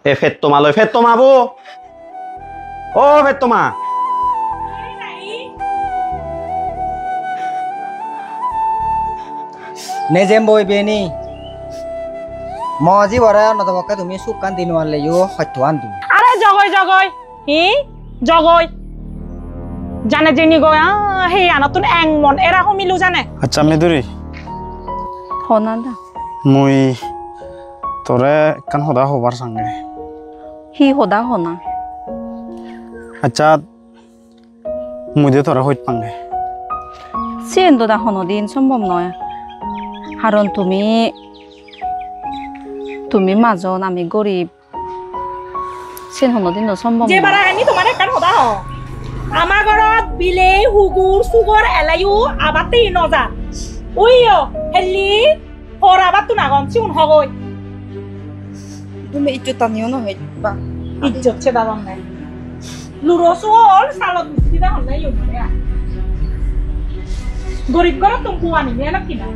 এ ফেতমা লয় ফেতমা বো ও ফেতমা নেজেম বই বেনি মজি বড় নতবকে তুমি সুকান দিনওয়ান লেইও হত্যওয়ান তুমি আরে জগয় জগয় হি জগয় জানে জেনি গয়া হে আনাতুন এং মন এরা হমিলু জানে আচ্ছা মেদুরি হনাদা মুই তোরে কান হদা হবার সঙ্গে হি হদা হনা আচ্ছা মুই যে তোরা হইত পাঙ্গে সিন দা হনদিন সম্ভব নয় কারণ তুমি মাজন আমি গরিব সিন হনদিন সম্ভব যে বারা আনি তোমার কান হদা হ আমার ঘরত বিলে হুগুর সুগর এলাইও আবাতে নজা উইও হেলি হর আবাতু নাগন চুন হগই তুমি ইজ্জত টানিও না হইবা ইজ্জত ছে দাদন নাই লুরসুল সালত মুসিদা হন নাই ইউ গরিব ঘরত তুমি আনি না কিনা